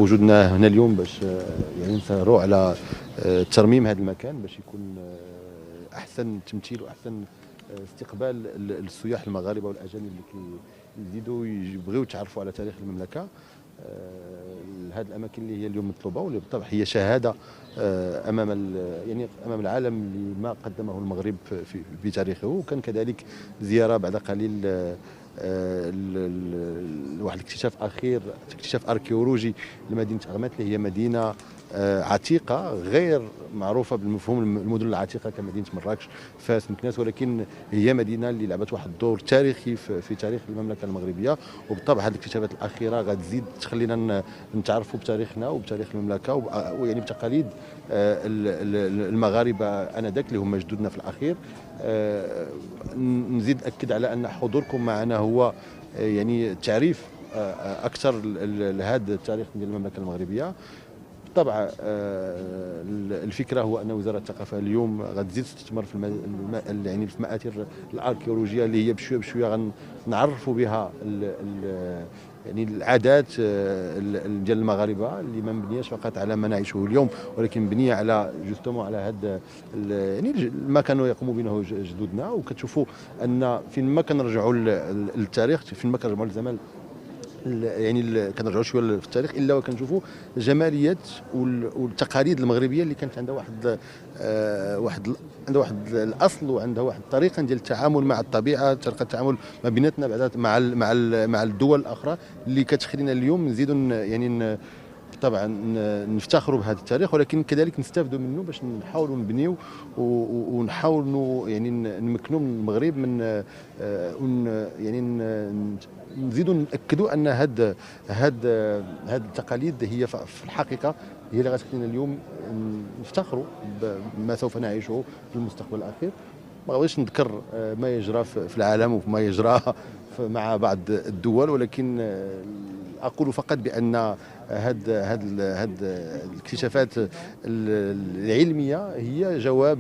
وجودنا هنا اليوم باش يعني نسهروا على ترميم هذا المكان باش يكون احسن تمثيل واحسن استقبال السياح المغاربه والاجانب اللي كيزيدوا يبغيو يتعرفوا على تاريخ المملكه. هذه الاماكن اللي هي اليوم مطلوبه واللي بالطبع هي شهاده يعني امام العالم لما قدمه المغرب في تاريخه، وكان كذلك زياره بعد قليل واحد الاكتشاف اخير، اكتشاف اركيولوجي لمدينه ارمات اللي هي مدينه عتيقه غير معروفه بالمفهوم المدن العتيقه كمدينه مراكش، فاس، مكناس، ولكن هي مدينه اللي لعبت واحد الدور تاريخي في تاريخ المملكه المغربيه. وبالطبع هذه الاكتشافات الاخيره غتزيد تخلينا نتعرفوا بتاريخنا وبتاريخ المملكه ويعني بتقاليد المغاربه انذاك اللي هم جدودنا في الاخير. نزيد ناكد على ان حضوركم معنا هو يعني تعريف اكثر لهذا التاريخ ديال المملكه المغربيه. بالطبع الفكره هو ان وزاره الثقافه اليوم غتزيد تستثمر في يعني في المآثر الاركيولوجيه اللي هي بشويه بشويه غنعرفوا بها يعني العادات ديال المغاربه اللي ما مبنياش فقط على ما نعيشه اليوم، ولكن مبنيه على جوستومون على هذا يعني ما كانوا يقوموا به جدودنا. وكتشوفوا ان فين ما كنرجعوا للتاريخ، فين ما كنرجعوا للزمان يعني كنرجعوا شويه في التاريخ الا وكنشوفوا جماليات والتقاليد المغربيه اللي كانت عندها عندها واحد الاصل وعندها واحد الطريقه ديال التعامل مع الطبيعه، طريقه التعامل ما بيناتنا بعد مع الدول الاخرى اللي كتخلينا اليوم نزيدوا يعني طبعا نفتخروا بهذا التاريخ، ولكن كذلك نستافدوا منه باش نحاولوا نبنيو ونحاولوا يعني نمكنوا من المغرب من يعني نزيدوا ناكدوا ان هاد التقاليد هي في الحقيقه هي اللي غتخلينا اليوم نفتخروا بما سوف نعيشه في المستقبل الاخير. ما بغيتش نذكر ما يجرى في العالم وما يجرى مع بعض الدول، ولكن اقول فقط بان هاد الاكتشافات العلميه هي جواب